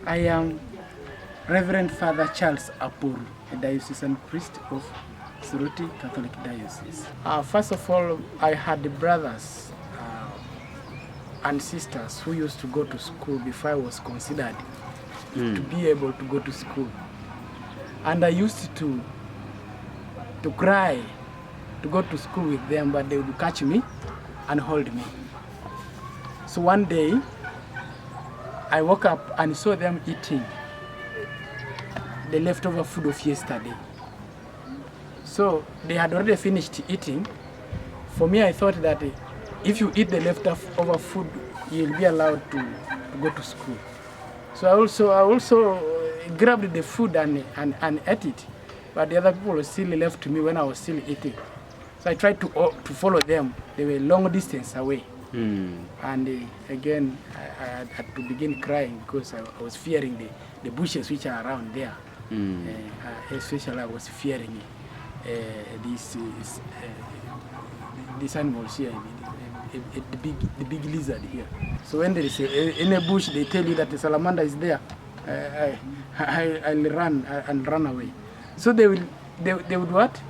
I am Reverend Father Charles Aporu, a diocesan priest of Soroti Catholic Diocese. First of all, I had brothers and sisters who used to go to school before I was considered to be able to go to school. And I used to cry to go to school with them, but they would catch me and hold me. So one day, I woke up and saw them eating the leftover food of yesterday. So they had already finished eating. For me, I thought that if you eat the leftover food, you'll be allowed to go to school. So I also grabbed the food and ate it. But the other people still left me when I was still eating. So I tried to follow them. They were long distance away. And again, I had to begin crying because I was fearing the bushes which are around there. Especially I was fearing these animals here, the big lizard here. So when there is in a bush, they tell you that the salamander is there. I'll run away. So they would what?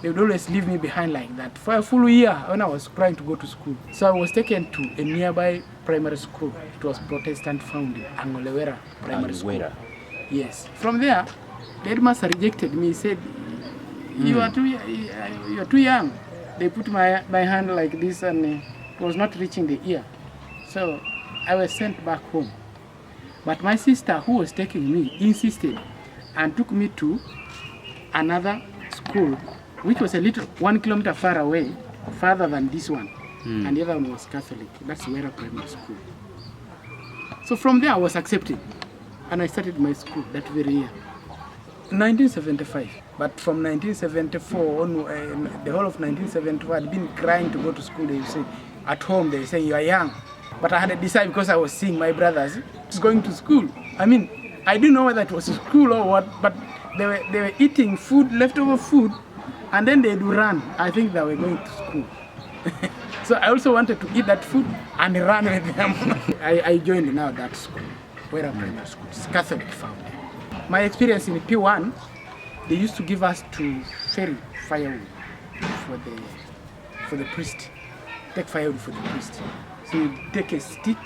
They would always leave me behind like that for a full year when I was trying to go to school. So I was taken to a nearby primary school. It was Protestant founded, Angolewera Primary School. Yes. From there, the headmaster rejected me. He said, "You are too young." They put my hand like this, and it was not reaching the ear. So I was sent back home. But my sister, who was taking me, insisted and took me to another school, which was a little 1 kilometer far away, farther than this one. And the other one was Catholic. That's Wera Primary School. So from there I was accepted. And I started my school that very year. 1975. But from 1974 on, the whole of 1974, I'd been crying to go to school. They say, at home, they say, "You are young." But I had to decide because I was seeing my brothers going to school. I mean, I didn't know whether it was school or what, but they were eating food, leftover food, and then they'd run. I think they were going to school. So I also wanted to eat that food and run with them. I joined now that school, Wera Primary School. It's Catholic founded. My experience in P1, they used to give us to ferry firewood for the priest. Take firewood for the priest. So you take a stick,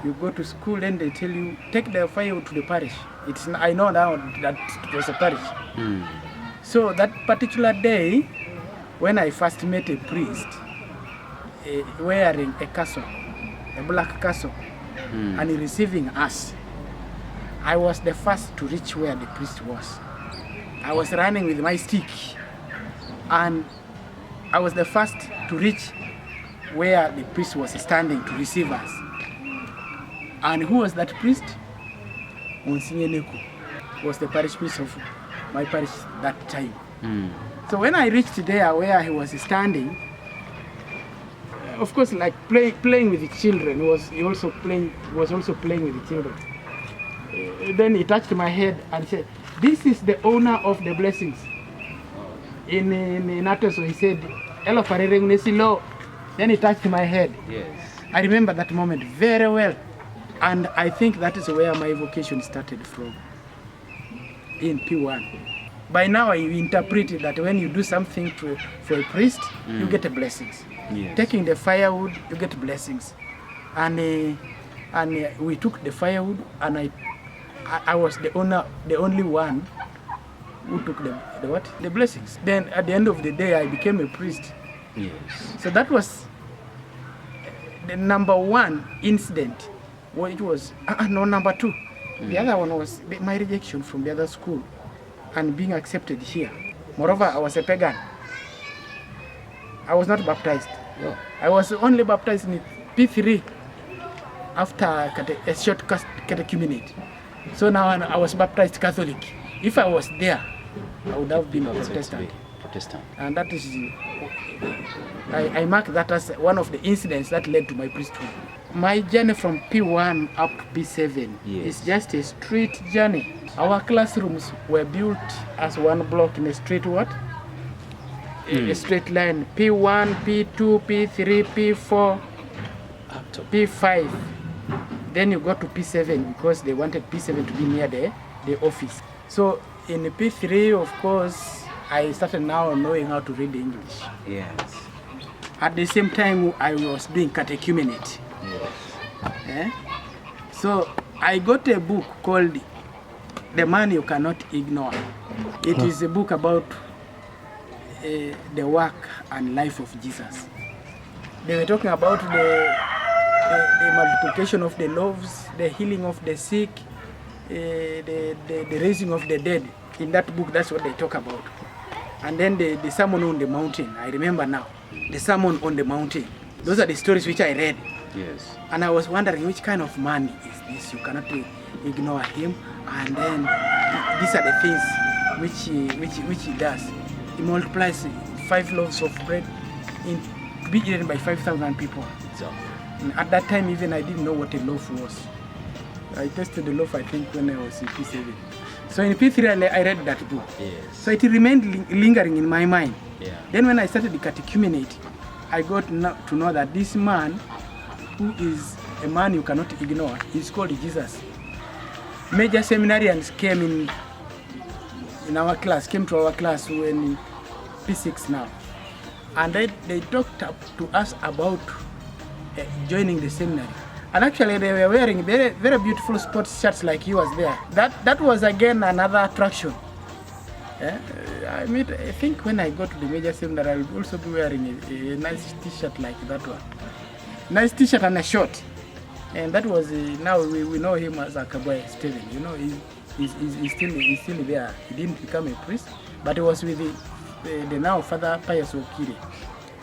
you go to school, and they tell you, take the firewood to the parish. I know now that it was a parish. So that particular day, when I first met a priest wearing a cassock, a black cassock, and receiving us, I was the first to reach where the priest was. I was running with my stick, and I was the first to reach where the priest was standing to receive us. And who was that priest? Monsignor Neku was the parish priest of my parish that time. So when I reached there where he was standing, of course, like playing with the children, was also playing with the children. Then he touched my head and said, "This is the owner of the blessings." In Atoso, he said, "Elo farereng nesilo." Then he touched my head. Yes. I remember that moment very well. And I think that is where my vocation started from, in P1. By now I interpreted that when you do something for a priest, you get blessings. Yes. Taking the firewood, you get blessings. And we took the firewood, and I was the only one who took the blessings. Then at the end of the day, I became a priest. Yes. So that was the number one incident. Well, it was number two. The other one was my rejection from the other school and being accepted here. Moreover, I was a pagan. I was not baptized. No. I was only baptized in P3 after a short catechumenate. So now I was baptized Catholic. If I was there, I would have been Protestant. And that is, I mark that as one of the incidents that led to my priesthood. My journey from P1 up to P7 is just a straight journey. Our classrooms were built as one block in a straight what? A straight line. P1, P2, P3, P4, P5. Then you go to P7 because they wanted P7 to be near the office. So in P3, of course, I started now knowing how to read English. Yes. At the same time, I was doing catechumenate. Yes. So I got a book called The Man You Cannot Ignore. It is a book about the work and life of Jesus. They were talking about the multiplication of the loaves, the healing of the sick, the raising of the dead. In that book, that's what they talk about. And then the sermon on the mountain, I remember now. The sermon on the mountain. Those are the stories which I read. Yes. And I was wondering which kind of man is this? You cannot ignore him. And then these are the things which he does. He multiplies 5 loaves of bread to be eaten by 5,000 people. So. And at that time, even I didn't know what a loaf was. I tested the loaf, I think, when I was in P7. So in P3, I read that book. Yes. So it remained lingering in my mind. Yeah. Then when I started the catechumenate, I got to know that this man, who is a man you cannot ignore, is called Jesus. Major seminarians came in our class, came to our class when in P6 now. And they talked to us about joining the seminary. And actually they were wearing very, very beautiful sports shirts like he was there. That was again another attraction. I think when I go to the major seminary, I will also be wearing a nice t-shirt like that one. Nice t-shirt and a short. And that was, now we know him as Akaboy Stephen. You know, he's still there. He didn't become a priest, but he was with the now Father Pius Okiri.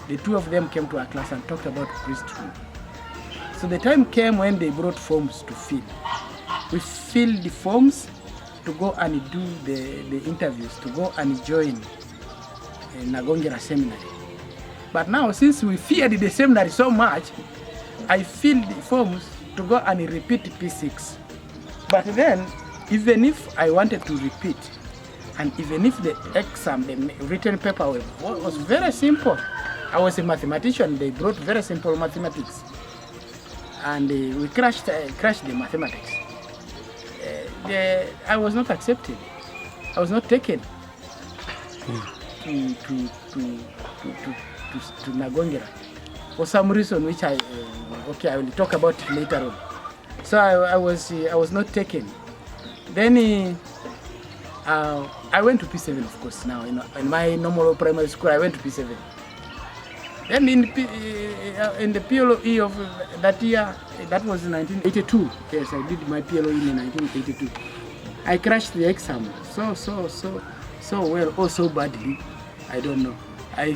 The two of them came to our class and talked about priesthood. So the time came when they brought forms to fill. We filled the forms to go and do the interviews, to go and join Nagongera Seminary. But now, since we feared the seminary so much, I filled the forms to go and repeat P6. But then, even if I wanted to repeat, and even if the exam, the written paper was very simple, I was a mathematician, they brought very simple mathematics. And we crashed the mathematics. I was not accepted. I was not taken to Nagongera for some reason which I will talk about later on. So I was not taken. Then I went to P7, of course. Now in my normal primary school, I went to P7. Then in the PLOE of that year, that was in 1982. Yes, I did my PLOE in 1982. I crashed the exam so well or so badly, I don't know. I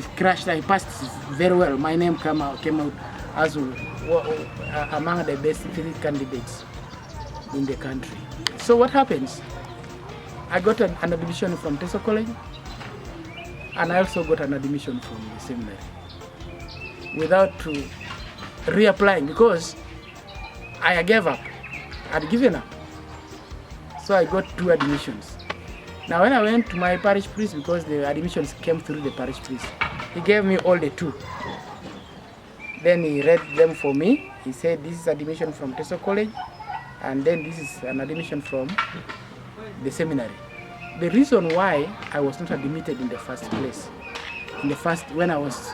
passed very well. My name came out as among the best 3 candidates in the country. So what happens? I got an admission from Teso College, and I also got an admission from the seminary without reapplying because I gave up. I'd given up. So I got 2 admissions. Now when I went to my parish priest, because the admissions came through the parish priest, he gave me all the 2. Then he read them for me. He said, this is admission from Teso College, and then this is an admission from the seminary. The reason why I was not admitted in the first place, when I was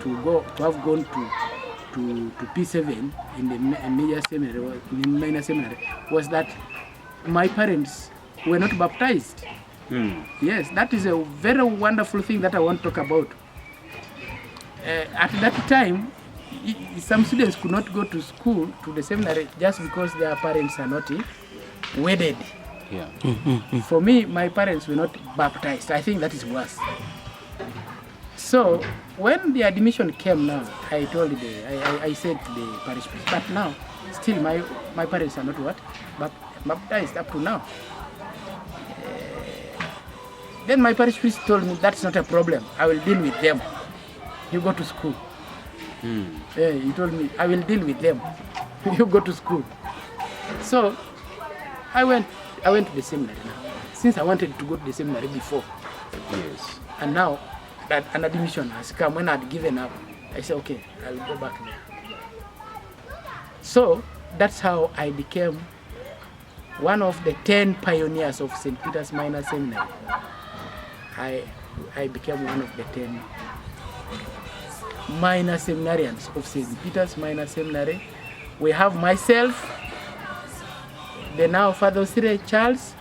to have gone to P7 in the major seminary, in minor seminary, was that my parents were not baptized. Yes, that is a very wonderful thing that I want to talk about. At that time, some students could not go to school, to the seminary, just because their parents are not wedded. Yeah. For me, my parents were not baptized. I think that is worse. So when the admission came now, I told I said to the parish priest, but now still my parents are not what? Baptized up to now. Then my parish priest told me that's not a problem. I will deal with them. You go to school. He told me I will deal with them. You go to school. So I went to the seminary now. Since I wanted to go to the seminary before. Yes. And now that an admission has come, when I'd given up, I said, okay, I'll go back there. So that's how I became one of the 10 pioneers of St. Peter's Minor Seminary. I became one of the 10 minor seminarians of St. Peter's Minor Seminary. We have myself, the now Father Osire Charles,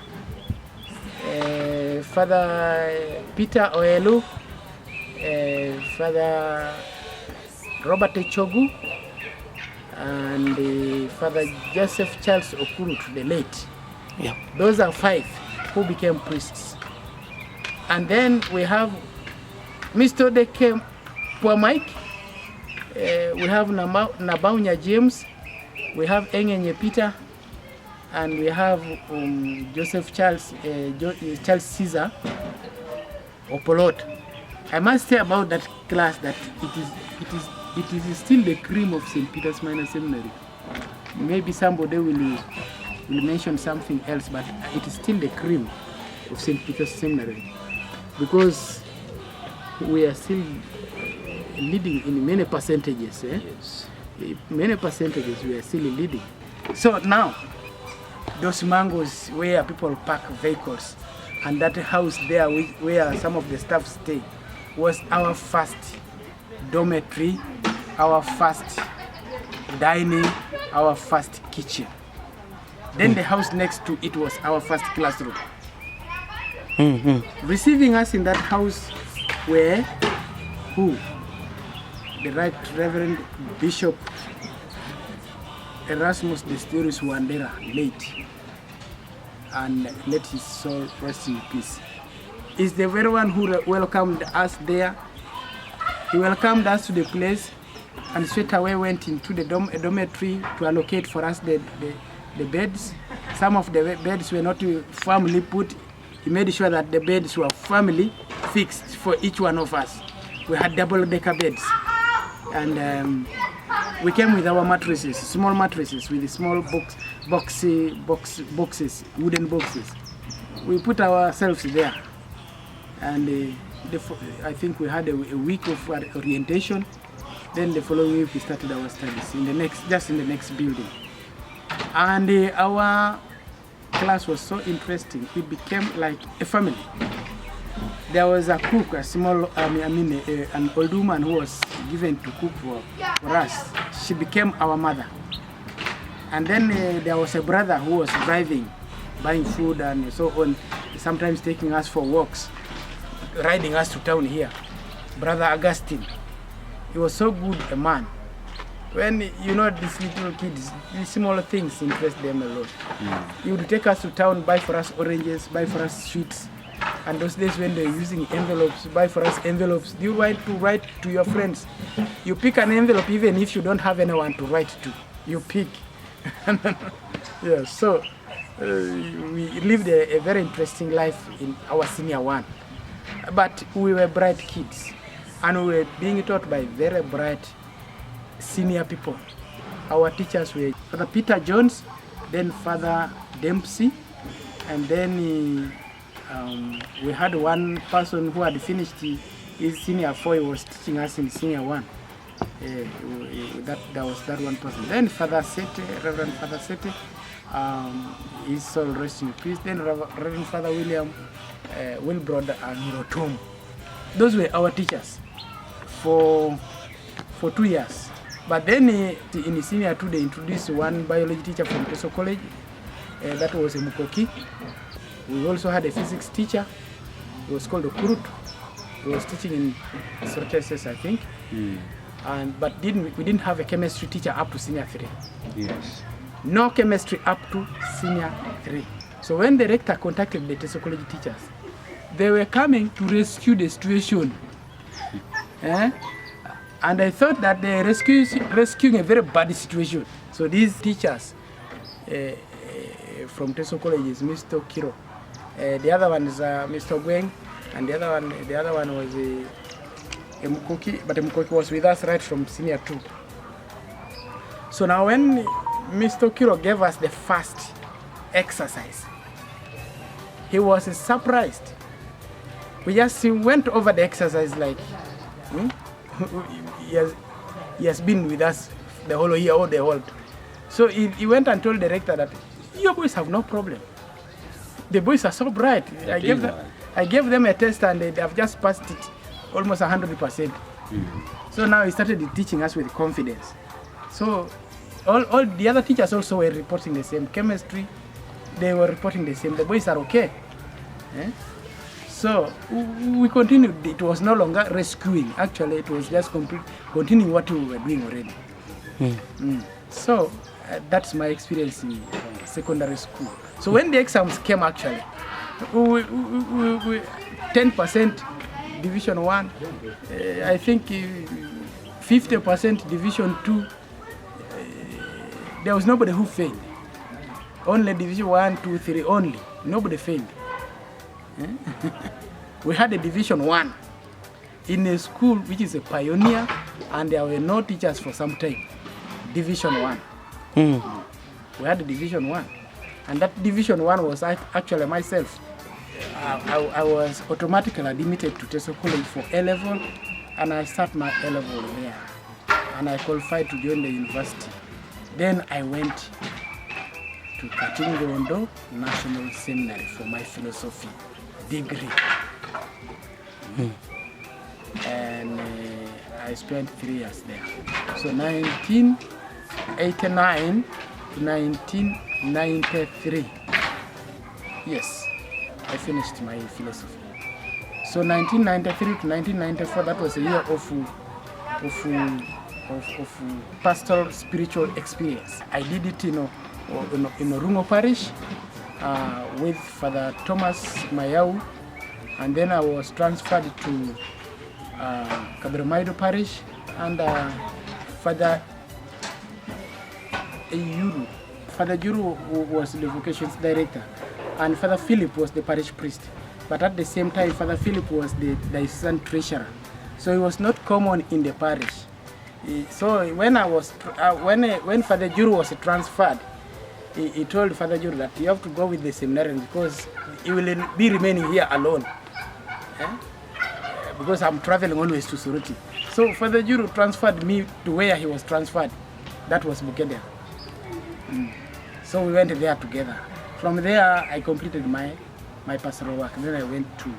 Father Peter Oelu, Father Robert Echogu, and Father Joseph Charles Okuru, the late. Yeah. Those are 5 who became priests. And then we have Mr. Deke Mike, we have Nabaunya James, we have Engenye Peter, and we have Joseph Charles, Charles Caesar Opolot. I must say about that class that it is still the cream of St. Peter's Minor Seminary. Maybe somebody will mention something else, but it is still the cream of St. Peter's Seminary, because we are still leading in many percentages. Yes. Many percentages we are still leading. So now, those mangoes where people park vehicles, and that house there where some of the staff stay, was our first dormitory, our first dining, our first kitchen. Then the house next to it was our first classroom. Receiving us in that house were who? The Right Reverend Bishop Erasmus Destorius Wandera, late, and let his soul rest in peace, is the very one who welcomed us there. He welcomed us to the place and straight away went into the dormitory to allocate for us the beds. Some of the beds were not firmly put. He made sure that the beds were firmly fixed for each one of us. We had double-decker beds. And we came with our mattresses, small mattresses with small boxes, wooden boxes. We put ourselves there. And I think we had a week of orientation. Then the following week we started our studies in the next building. And our class was so interesting. It became like a family. There was a cook, a small, an old woman who was given to cook for us. She became our mother. And then there was a brother who was driving, buying food and so on, sometimes taking us for walks, riding us to town here. Brother Augustine. He was so good a man. When, these little kids, these small things interest them a lot. He would take us to town, buy for us oranges, buy for us sweets. And those days when they're using envelopes, buy for us envelopes. You write to your friends. You pick an envelope even if you don't have anyone to write to. You pick. Yeah, so we lived a very interesting life in our senior one. But we were bright kids. And we were being taught by very bright senior people. Our teachers were Father Peter Jones, then Father Dempsey, and then we had one person who had finished his senior 4. He was teaching us in senior 1. That was that one person. Then Father Sete, Reverend Father Sete, his soul rest in peace. Then Reverend Father William Wilbrod and Hirotom. Those were our teachers for 2 years. But then in senior 2 they introduced one biology teacher from Teso College. That was a Mukoki. We also had a physics teacher. He was called Okurut. He was teaching in Sorteses, I think. But we didn't have a chemistry teacher up to senior 3. Yes. No chemistry up to senior 3. So when the rector contacted the Teso College teachers, they were coming to rescue the situation. And I thought that they were rescuing a very bad situation. So these teachers from Teso College is Mr. Kiro. The other one is Mr. Gweng, and the other one was Mukoki, but Mukoki was with us right from senior 2. So now when Mr. Kiro gave us the first exercise, he was surprised. We just went over the exercise like, he has been with us the whole year or the whole. So he went and told the rector that your boys have no problem. The boys are so bright. I gave them a test and they have just passed it almost 100%. So now he started teaching us with confidence. So all the other teachers also were reporting the same. Chemistry, they were reporting the same. The boys are okay. So we continued. It was no longer rescuing. Actually, it was just continuing what we were doing already. So that's my experience in secondary school. So when the exams came, actually, we 10% Division 1, I think 50% Division 2. There was nobody who failed. Only Division 1, 2, 3 only. Nobody failed. We had a Division 1 in a school which is a pioneer, and there were no teachers for some time. Division 1. We had a Division 1. And that Division 1 was actually myself. I was automatically admitted to Teso College for A-level, and I started my A-level there. And I qualified to join the university. Then I went to Katingondo National Seminary for my philosophy degree. And I spent 3 years there. So 1989 to 1993. Yes, I finished my philosophy. So 1993 to 1994, that was a year of pastoral spiritual experience. I did it in Rungo parish with Father Thomas Mayau, and then I was transferred to Kabromaido parish and Father Yuru. Father Yuru was the vocations director, and Father Philip was the parish priest. But at the same time, Father Philip was the diocesan treasurer, so it was not common in the parish. So when when Father Juru was transferred, he told Father Juru that you have to go with the seminarian because he will be remaining here alone. Because I'm traveling always to Suruti. So Father Juru transferred me to where he was transferred. That was Bukedea. So we went there together. From there, I completed my pastoral work. Then I went to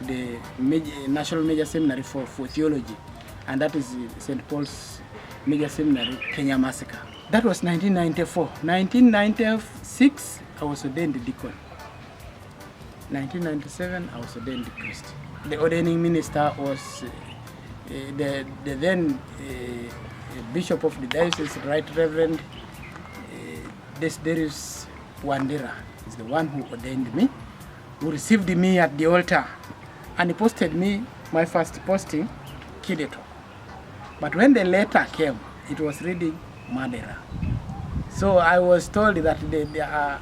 the National Major Seminary for Theology. And that is St. Paul's Major Seminary, Kenya Massacre. That was 1994. 1996, I was ordained deacon. 1997, I was ordained priest. The ordaining minister was the then Bishop of the Diocese, Right Reverend Desiderius Wandera. Is the one who ordained me, who received me at the altar, and he posted me, my first posting, Kideto. But when the letter came, it was reading Madera. So I was told that the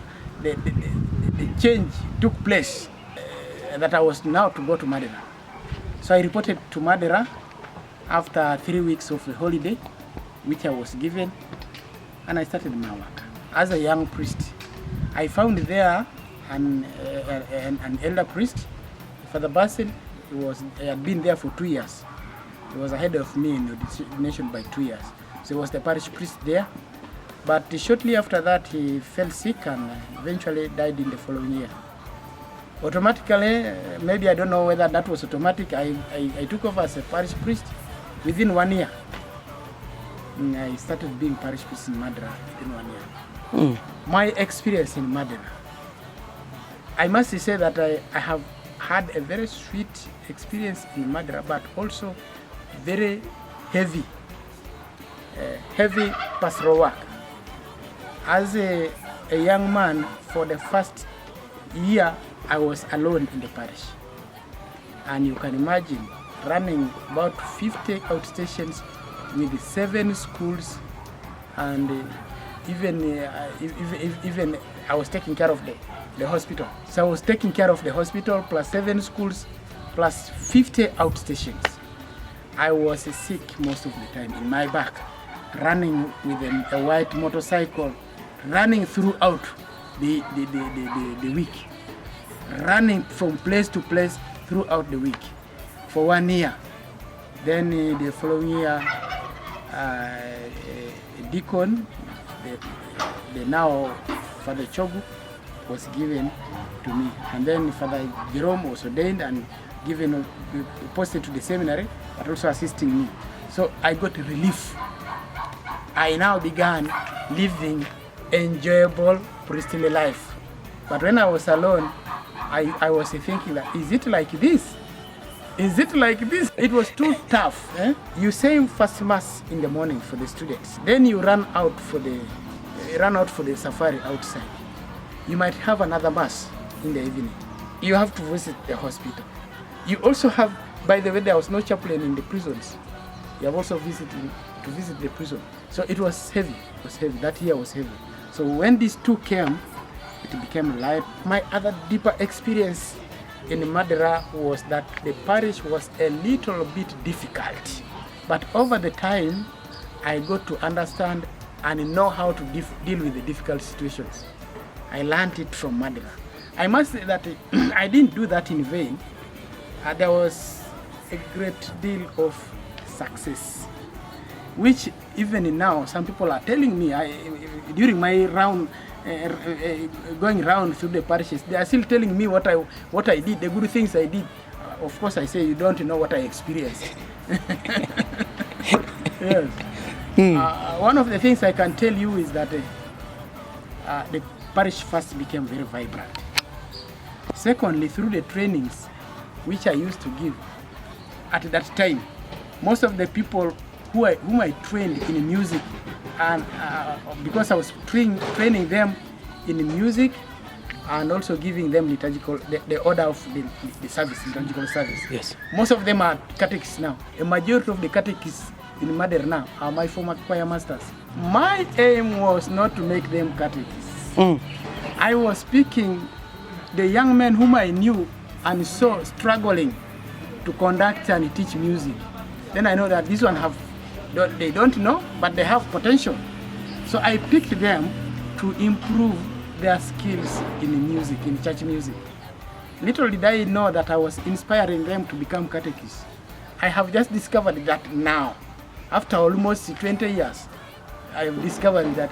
change took place, that I was now to go to Madera. So I reported to Madera after 3 weeks of a holiday, which I was given, and I started my work. As a young priest, I found there an elder priest, Father Basil. He had been there for 2 years. He was ahead of me in the ordination by 2 years. So he was the parish priest there. But shortly after that, he fell sick and eventually died in the following year. Automatically, maybe I don't know whether that was automatic, I took over as a parish priest within 1 year. I started being parish priest in Madera within 1 year. My experience in Madera, I must say that I have had a very sweet experience in Madera, but also very heavy pastoral work. As a young man, for the first year, I was alone in the parish. And you can imagine running about 50 outstations with 7 schools, and even I was taking care of the hospital. So I was taking care of the hospital plus 7 schools plus 50 outstations. I was sick most of the time in my back, running with a white motorcycle, running throughout the week, running from place to place throughout the week for 1 year. Then the following year, deacon, the now Father Chogu was given to me. And then Father Jerome was ordained and given, posted to the seminary, but also assisting me. So I got relief. I now began living enjoyable priestly life. But when I was alone, I was thinking that, is it like this? Is it like this? It was too tough. You say first mass in the morning for the students, then you run out for the safari outside. You might have another mass in the evening. You have to visit the hospital. You also have, by the way, there was no chaplain in the prisons. You have also visit the prison. So it was heavy. It was heavy. That year was heavy. So when these two came, it became light. My other deeper experience in Madera was that the parish was a little bit difficult. But over the time, I got to understand and know how to deal with the difficult situations. I learned it from Madera. I must say that I didn't do that in vain. There was a great deal of success, which even now some people are telling me. During my round, going round through the parishes, they are still telling me what I did, the good things I did. Of course, I say you don't know what I experienced. Yes. One of the things I can tell you is that the parish first became very vibrant. Secondly, through the trainings which I used to give at that time, most of the people whom I trained in music, and because I was training them in music and also giving them liturgical, the order of the service, liturgical service. Yes. Most of them are catechists now. A majority of the catechists in Madera now are my former choir masters. My aim was not to make them catechists. I was speaking the young men whom I knew and saw struggling to conduct and teach music. Then I know that this one they don't know, but they have potential. So I picked them to improve their skills in music, in church music. Little did I know that I was inspiring them to become catechists. I have just discovered that now. After almost 20 years, I have discovered that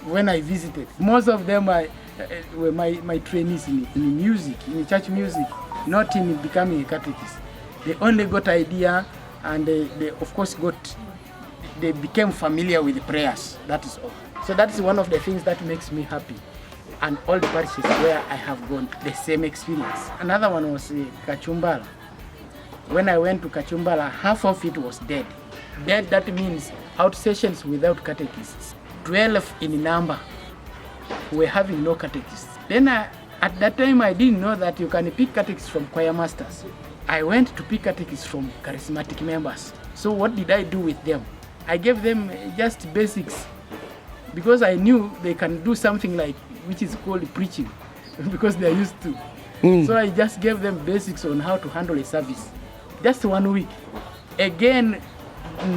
when I visited, most of them were my trainees in music, in church music, not in becoming a catechist. They only got idea, and they of course they became familiar with the prayers. That is all. So that is one of the things that makes me happy. And all the parishes where I have gone, the same experience. Another one was Kachumbala. When I went to Kachumbala, half of it was dead. Dead, that means out sessions without catechists. 12 in number were having no catechists. Then at that time I didn't know that you can pick catechists from choir masters. I went to pick catechists from charismatic members. So what did I do with them? I gave them just basics, because I knew they can do something like, which is called preaching, because they are used to. So I just gave them basics on how to handle a service. Just 1 week. Again,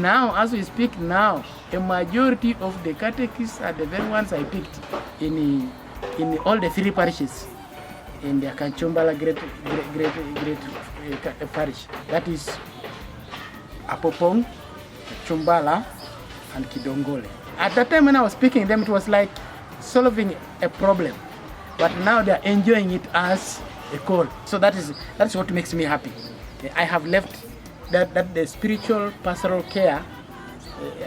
now, as we speak now, a majority of the catechists are the very ones I picked in all the 3 parishes in the Kachumbala great parish. That is Apopong, Chumbala, and Kidongole. At that time when I was picking them, it was like solving a problem, but now they are enjoying it as a call. So that's what makes me happy. I have left that the spiritual pastoral care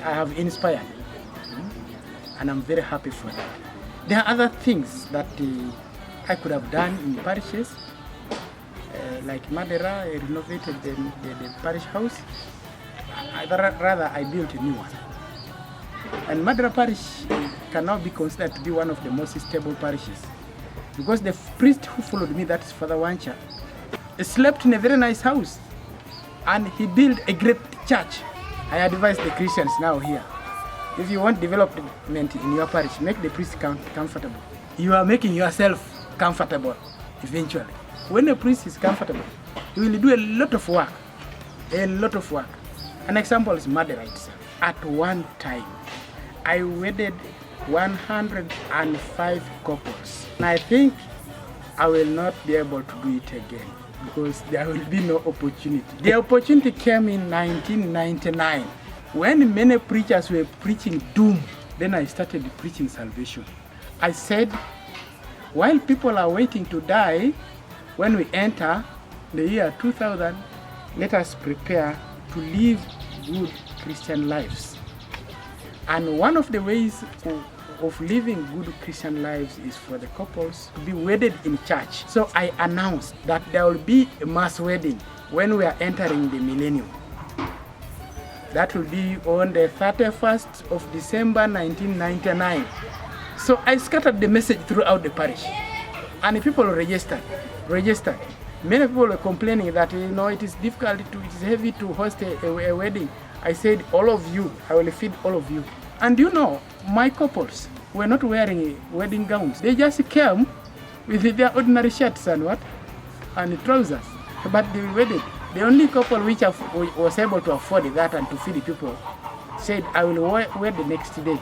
I have inspired, and I'm very happy for that. There are other things that I could have done in parishes, like Madera. I renovated the parish house. Rather, I built a new one. And Madera parish can now be considered to be one of the most stable parishes, because the priest who followed me, that is Father Wancha, slept in a very nice house, and he built a great church. I advise the Christians now here, if you want development in your parish, make the priest comfortable. You are making yourself comfortable eventually. When a priest is comfortable, he will do a lot of work. A lot of work. An example is Madera itself. At one time, I wedded 105 couples. And I think I will not be able to do it again, because there will be no opportunity. The opportunity came in 1999, when many preachers were preaching doom. Then I started preaching salvation. I said, while people are waiting to die, when we enter the year 2000, let us prepare to live good Christian lives. And one of the ways of living good Christian lives is for the couples to be wedded in church. So I announced that there will be a mass wedding when we are entering the millennium. That will be on the 31st of December 1999. So I scattered the message throughout the parish, and people registered. Many people were complaining that it is difficult, it is heavy to host a wedding. I said, all of you, I will feed all of you. And my couples were not wearing wedding gowns. They just came with their ordinary shirts and trousers, but they wedded. The only couple which was able to afford that and to feed the people said, I will wed the next day.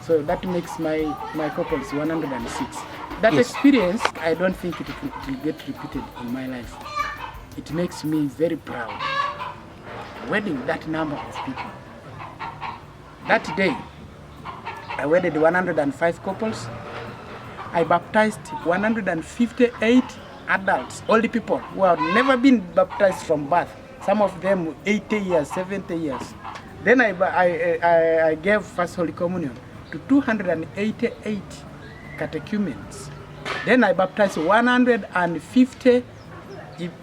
So that makes my couples 106. That experience, I don't think it will get repeated in my life. It makes me very proud. Wedding that number of people. That day, I wedded 105 couples. I baptized 158 adults, old people who have never been baptized from birth. Some of them 80 years, 70 years. Then I gave First Holy Communion to 288 catechumens. Then I baptized 150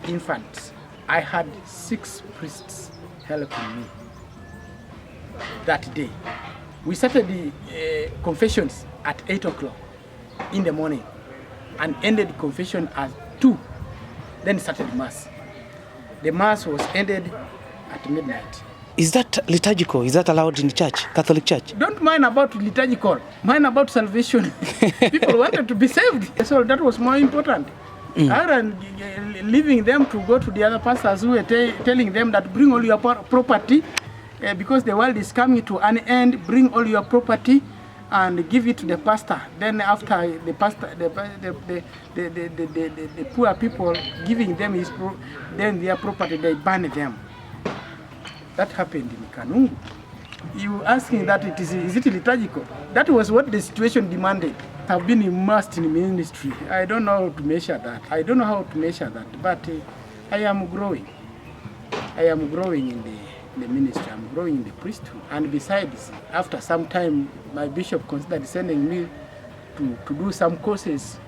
infants. I had 6 priests helping me that day. We started the confessions at 8 o'clock in the morning and ended the confession at 2. Then started Mass. The Mass was ended at midnight. Is that liturgical? Is that allowed in the church, Catholic Church? Don't mind about liturgical. Mind about salvation. People wanted to be saved. So that was more important. Rather than leaving them to go to the other pastors who were telling them that bring all your property because the world is coming to an end, bring all your property and give it to the pastor. Then after the pastor, the poor people giving them then their property, they burn them. That happened in Kanungu. You asking that is it liturgical? That was what the situation demanded. I've been immersed in ministry. I don't know how to measure that. But I am growing. I am growing in the ministry. I'm growing in the priesthood. And besides, after some time, my bishop considered sending me to do some courses,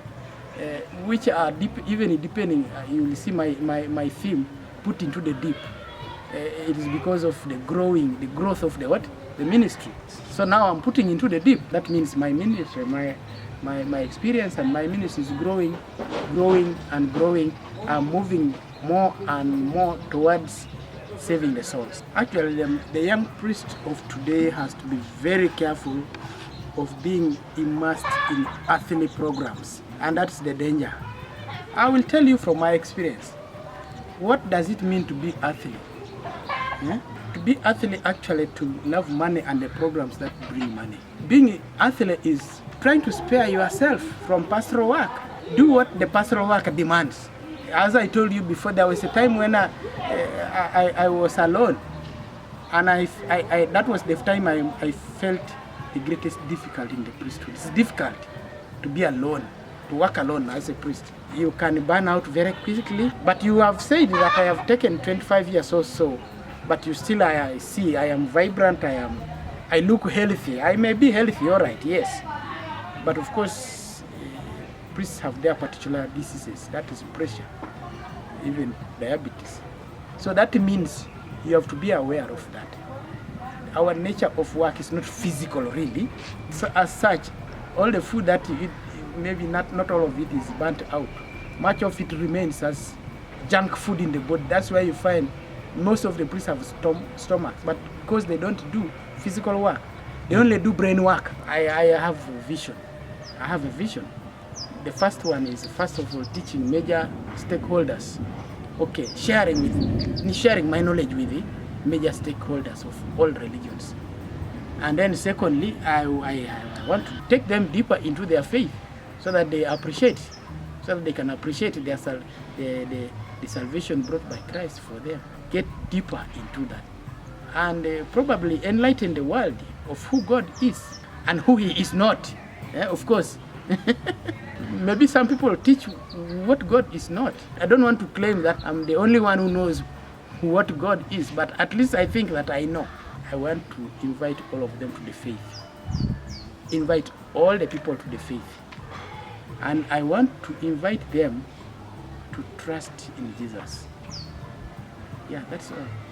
which are deep, even depending. You will see my theme put into the deep. It is because of the growth of the ministry. So now I'm putting into the deep. That means my ministry, my experience and my ministry is growing. I'm moving more and more towards saving the souls. Actually, the young priest of today has to be very careful of being immersed in earthly programs, and that's the danger. I will tell you from my experience, what does it mean to be earthly? To be earthly, actually to love money and the programs that bring money. Being earthly is trying to spare yourself from pastoral work. Do what the pastoral work demands. As I told you before, there was a time when I was alone, and that was the time I felt the greatest difficulty in the priesthood. It's difficult to be alone, to work alone as a priest. You can burn out very quickly, but you have said that I have taken 25 years or so, but you still, I see, I am vibrant, I look healthy. I may be healthy, all right, yes. But of course, priests have their particular diseases. That is pressure, even diabetes. So that means you have to be aware of that. Our nature of work is not physical, really. So as such, all the food that you eat, maybe not all of it is burnt out. Much of it remains as junk food in the body. That's why you find most of the priests have stomachs, but because they don't do physical work, they only do brain work. I have a vision. I have a vision. The first one is, first of all, teaching major stakeholders. Okay, sharing my knowledge with the major stakeholders of all religions. And then secondly, I want to take them deeper into their faith so that they appreciate, so that they can appreciate the salvation brought by Christ for them. Get deeper into that. And probably enlighten the world of who God is and who He is not. Of course. Maybe some people teach what God is not. I don't want to claim that I'm the only one who knows what God is, but at least I think that I know. I want to invite all of them to the faith. Invite all the people to the faith. And I want to invite them to trust in Jesus. Yeah, that's all.